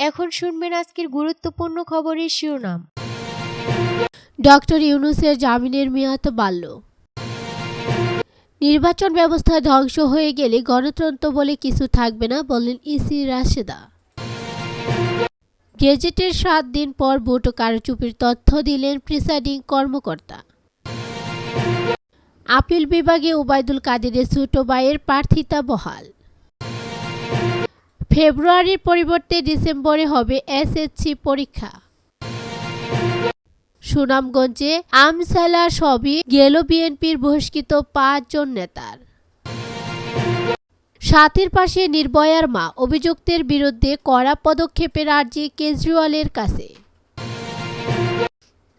এখন শুনবেন আজকের গুরুত্বপূর্ণ খবরের শিরোনাম। ডক্টর ইউনূসের জামিনের মেয়াদ বাড়ল। নির্বাচন ব্যবস্থা ধ্বংস হয়ে গেলে গণতন্ত্র বলে কিছু থাকবে না, বললেন ইসি রাশেদা। গেজেটের 7 দিন পর ভোট কারচুপির তথ্য দিলেন প্রিসাইডিং কর্মকর্তা। আপিল বিভাগে ওবায়দুল কাদেরের ছোট ভাইয়ের প্রার্থিতা বহাল। ফেব্রুয়ারির পরিবর্তে ডিসেম্বরে হবে এসএসসি পরীক্ষা। সুনামগঞ্জে আমসালা সবই গেল বিএনপির বহিষ্কৃত 5 জন নেতার। সাথীর পাশে নির্ভয়ার মা, অভিযুক্তের বিরুদ্ধে কড়া পদক্ষেপের আর্জি কেজরিওয়ালের কাছে।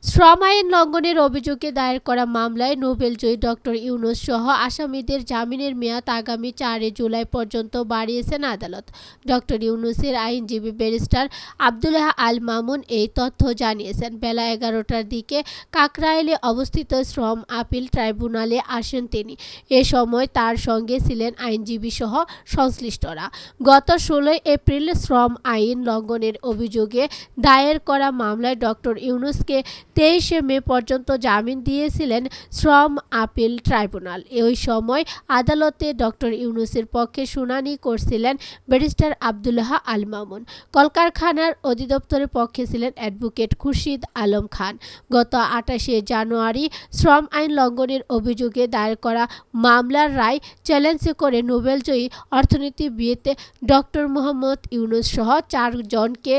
শ্রম আইন লঙ্ঘনের অভিযোগে দায়ের করা মামলায় নোবেলজয়ী ডক্টর ইউনূস সহ আসামিদের জামিনের মেয়াদ আগামী 4 জুলাই পর্যন্ত বাড়িয়েছেন আদালত। ডক্টর ইউনূসের আইনজীবী ব্যারিস্টার আব্দুল্লাহ আল মামুন এই তথ্য জানিয়েছেন। বেলা 11টার দিকে কাকরাইলে অবস্থিত শ্রম আপিল ট্রাইব্যুনালে আসেন তিনি। এ সময় তার সঙ্গে ছিলেন আইনজীবী সহ সংশ্লিষ্টরা। গত 16 এপ্রিল শ্রম আইন লঙ্ঘনের অভিযোগে দায়ের করা মামলায় ডক্টর ইউনূসকে 23 মে পর্যন্ত জামিন দিয়েছিলেন শ্রম আপিল ট্রাইব্যুনাল। ওই সময় আদালতে ডক্টর ইউনূসের পক্ষে শুনানি করছিলেন ব্যারিস্টার আব্দুল্লাহ আল মামুন। কলকারখানার অধিদপ্তরের পক্ষে ছিলেন অ্যাডভোকেট খুরশিদ আলম খান। গত 28 জানুয়ারি শ্রম আইন লঙ্ঘনের অভিযোগে দায়ের করা মামলার রায় চ্যালেঞ্জ করে নোবেলজয়ী অর্থনীতিবিদ ডক্টর মোহাম্মদ ইউনূস সহ 4 জনকে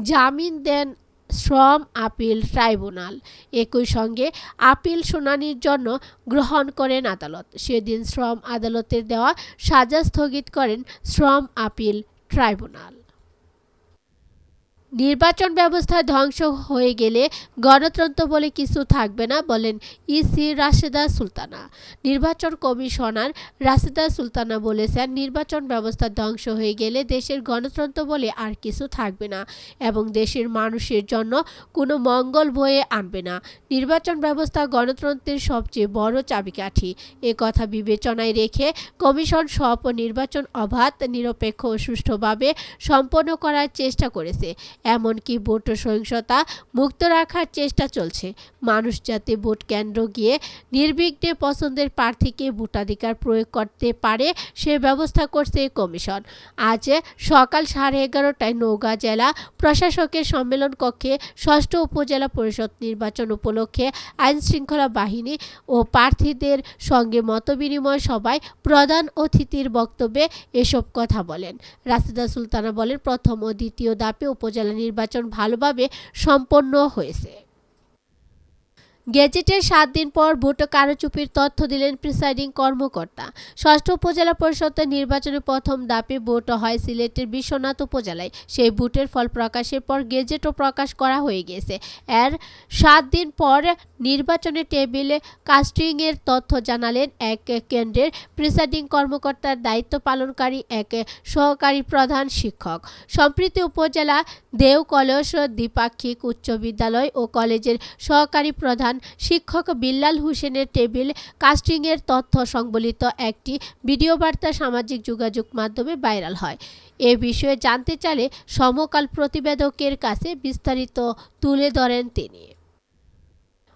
জামিন দেন শ্রম আপিল ট্রাইব্যুনাল। একই সঙ্গে আপিল শুনানির জন্য গ্রহণ করেন আদালত। সেদিন শ্রম আদালতের দেওয়া সাজা স্থগিত করেন শ্রম আপিল ট্রাইব্যুনাল। নির্বাচন ব্যবস্থা ধ্বংস হয়ে গেলে গণতন্ত্র বলে কিছু থাকবে না, বলেন ইসি রাশেদা সুলতানা। নির্বাচন কমিশনার রাশেদা সুলতানা বলেছেন, নির্বাচন ব্যবস্থা ধ্বংস হয়ে গেলে দেশের গণতন্ত্র বলে আর কিছু থাকবে না এবং দেশের মানুষের জন্য কোনো মঙ্গল বয়ে আনবে না। নির্বাচন ব্যবস্থা গণতন্ত্রের সবচেয়ে বড় চাবিকাঠি। এ কথা বিবেচনায় রেখে কমিশন সব নির্বাচন অবাধ, নিরপেক্ষ ও সুষ্ঠুভাবে সম্পন্ন করার চেষ্টা করেছে। এমনকি ভোট সহিংসতা মুক্ত রাখার চেষ্টা চলছে। মানুষ যাতে ভোট কেন্দ্র গিয়ে নির্বিঘ্নে পছন্দের প্রার্থীকে ভোটাধিকার প্রয়োগ করতে পারে সে ব্যবস্থা করছে কমিশন। আজ সকাল 11:30টায় নওগাঁ জেলা প্রশাসকের সম্মেলন কক্ষে 6ষ্ঠ উপজেলা পরিষদ নির্বাচন উপলক্ষে আইনশৃঙ্খলা বাহিনী ও প্রার্থীদের সঙ্গে মতবিনিময় সভায় প্রধান অতিথির বক্তব্যে এসব কথা বলেন। রাশেদা সুলতানা বলেন, প্রথম ও দ্বিতীয় ধাপে উপজেলা নির্বাচন ভালোভাবে সম্পন্ন হয়েছে। গেজেটের 7 দিন পর ভোট কারচুপির তথ্য দিলেন প্রিসাইডিং কর্মকর্তা। 6ষ্ঠ উপজেলা পরিষদের নির্বাচনের প্রথম ধাপে ভোট হয় সিলেটের বিশ্বনাথ উপজেলায়। সেই ভোটের ফল প্রকাশের পর গেজেটও প্রকাশ করা হয়ে গেছে। এর 7 দিন পর নির্বাচনের টেবিলে কাস্টিংয়ের তথ্য জানালেন এক কেন্দ্রের প্রিসাইডিং কর্মকর্তার দায়িত্ব পালনকারী এক সহকারী প্রধান শিক্ষক। সম্প্রতি উপজেলা দেওকলস দ্বিপাক্ষিক উচ্চ বিদ্যালয় ও কলেজের সহকারী প্রধান শিক্ষক বিল্লাল হোসেনের টেবিল কাস্টিংয়ের তথ্য সংবলিত একটি ভিডিও বার্তা সামাজিক যোগাযোগ মাধ্যমে ভাইরাল হয়। এ বিষয়ে জানতে চাইলে সমকাল প্রতিবেদকের কাছে বিস্তারিত তুলে ধরেন তিনি।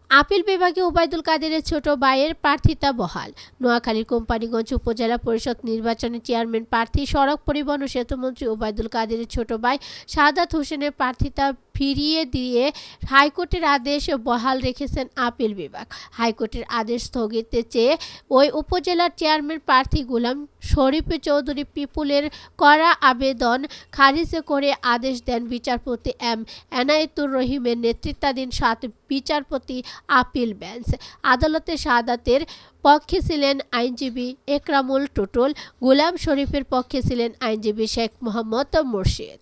আপিল বিভাগে ওবায়দুল কাদেরের ছোট ভাইয়ের প্রার্থিতা বহাল। নোয়াখালীর কোম্পানীগঞ্জ উপজেলা পরিষদ নির্বাচনে চেয়ারম্যান প্রার্থী সড়ক পরিবহন ও সেতুমন্ত্রী ওবায়দুল কাদেরের ছোট ভাই সাদাত হোসেনের প্রার্থিতা ফিরিয়ে দিয়ে হাইকোর্টের আদেশ বহাল রেখেছেন আপিল বিভাগ। হাইকোর্টের আদেশ স্থগিত চেয়ে ওই উপজেলার চেয়ারম্যান প্রার্থী গোলাম শরীফ চৌধুরী পিপুলের করা আবেদন খারিজ করে আদেশ দেন বিচারপতি এম এনায়েতুর রহিমের নেতৃত্বাধীন 7 বিচারপতি আপিল বেঞ্চ। আদালতে সাদাতের পক্ষে ছিলেন আইনজীবী একরামুল টুটুল, গোলাম শরীফের পক্ষে ছিলেন আইনজীবী শেখ মোহাম্মদ মুর্শিদ।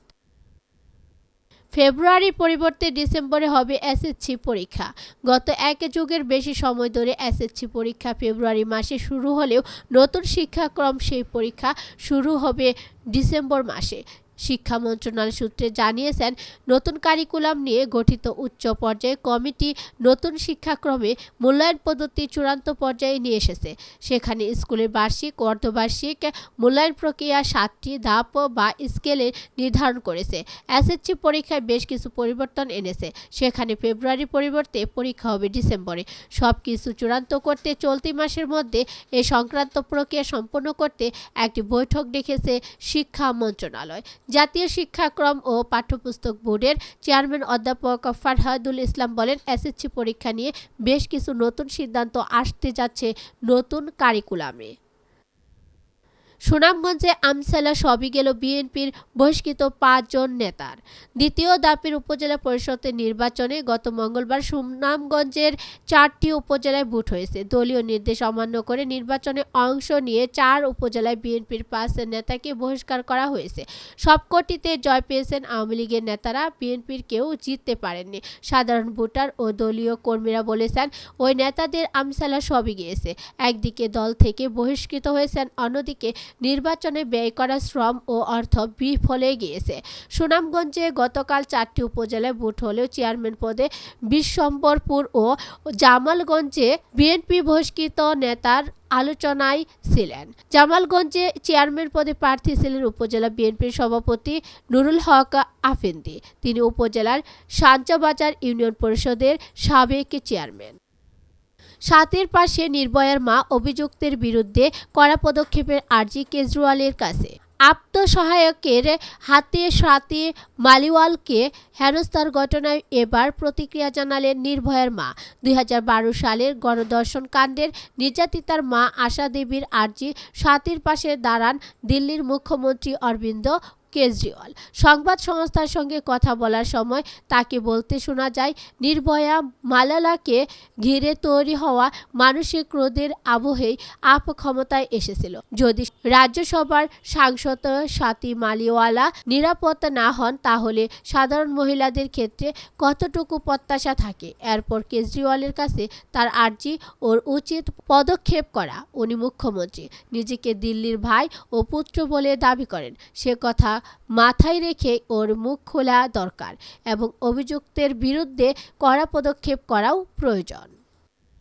ফেব্রুয়ারির পরিবর্তে ডিসেম্বরে হবে এসএসসি পরীক্ষা। গত 1 যুগের বেশি সময় ধরে এসএসসি পরীক্ষা ফেব্রুয়ারি মাসে শুরু হলেও নতুন শিক্ষাক্রম সেই পরীক্ষা শুরু হবে ডিসেম্বর মাসে। শিক্ষা মন্ত্রণালয় সূত্রে জানিয়েছেন, নতুন কারিকুলাম নিয়ে গঠিত উচ্চ পর্যায়ে কমিটি নতুন শিক্ষাক্রমে মূল্যায়ন পদ্ধতি চূড়ান্ত পর্যায়ে নিয়ে এসেছে। সেখানে স্কুলের বার্ষিক ও অর্ধবার্ষিক মূল্যায়ন প্রক্রিয়া 7টি ধাপ বা স্কেলে নির্ধারণ করেছে। এসএসসি পরীক্ষায় বেশ কিছু পরিবর্তন এনেছে। সেখানে ফেব্রুয়ারি পরিবর্তে পরীক্ষা হবে ডিসেম্বরে। সবকিছু চূড়ান্ত করতে চলতি মাসের মধ্যে এ সংক্রান্ত প্রক্রিয়া সম্পন্ন করতে একটি বৈঠক ডেকেছে শিক্ষা মন্ত্রণালয়। জাতীয় শিক্ষাক্রম ও পাঠ্যপুস্তক বোর্ডের চেয়ারম্যান অধ্যাপক ফারহাদুল ইসলাম বলেন, এসএসসি পরীক্ষা নিয়ে বেশ কিছু নতুন সিদ্ধান্ত আসতে যাচ্ছে নতুন কারিকুলামে। সুনামগঞ্জে আমসালা সবই গেল বিএনপির বহিষ্কৃত 5 জন নেতার। দ্বিতীয় ধাপের উপজেলা পরিষদের নির্বাচনে গত মঙ্গলবার সুনামগঞ্জের 4টি উপজেলায় ভোট হয়েছে। দলীয় নির্দেশ অমান্য করে নির্বাচনে অংশ নিয়ে 4 উপজেলায় বিএনপির 5 নেতাকে বহিষ্কার করা হয়েছে। সবকটিতে জয় পেয়েছেন আওয়ামী লীগের নেতারা, বিএনপির কেউ জিততে পারেননি। সাধারণ ভোটার ও দলীয় কর্মীরা বলেছেন, ওই নেতাদের আমসালা সবই গিয়েছে। একদিকে দল থেকে বহিষ্কৃত হয়েছেন, অন্যদিকে নির্বাচনে ব্যয় করা শ্রম ও অর্থ বিফলে গিয়েছে। সুনামগঞ্জে গতকাল 4টি উপজেলায় ভোট হলেও চেয়ারম্যান পদে বিশ্বম্বরপুর ও জামালগঞ্জে বিএনপি বহিষ্কৃত নেতার আলোচনায় ছিলেন। জামালগঞ্জে চেয়ারম্যান পদে প্রার্থী ছিলেন উপজেলা বিএনপির সভাপতি নুরুল হক আফেন্দি। তিনি উপজেলার সাঞ্জাবাজার ইউনিয়ন পরিষদের সাবেক চেয়ারম্যান। 7-এর পাশে নির্ভয়ার মা অভিযুক্তের বিরুদ্ধে কড়া পদক্ষেপের আর্জি কেজরিওয়ালের কাছে। আত্মসহায়কের হাতে সাথী মালিওয়ালকে হেনস্থার ঘটনায় এবার প্রতিক্রিয়া জানালেন নির্ভয়ার মা। 2012 সালের গণধর্ষণ কাণ্ডের নির্যাতিতার মা আশা দেবীর আর্জি 7-এর পাশে দাঁড়ান দিল্লির মুখ্যমন্ত্রী অরবিন্দ কেজরিওয়াল। সংবাদ সংস্থার সঙ্গে কথা বলার সময় তাকে বলতে শোনা যায়, নির্ভয়া মালালাকে ঘিরে তৈরি হওয়া মানসিক ক্রোধের আবহেই আপ ক্ষমতায় এসেছিল। যদি রাজ্যসভার সাংসদ স্বাতী মালিওয়ালা নিরাপত্তা না হন, তাহলে সাধারণ মহিলাদের ক্ষেত্রে কতটুকু প্রত্যাশা থাকে। এরপর কেজরিওয়ালের কাছে তার আর্জি ওর উচিত পদক্ষেপ করা। উনি মুখ্যমন্ত্রী, নিজেকে দিল্লির ভাই ও পুত্র বলে দাবি করেন। সে কথা মাথায় রেখে ওর মুখ খোলা দরকার এবং অভিযুক্তের বিরুদ্ধে কড়া পদক্ষেপ করাও প্রয়োজন।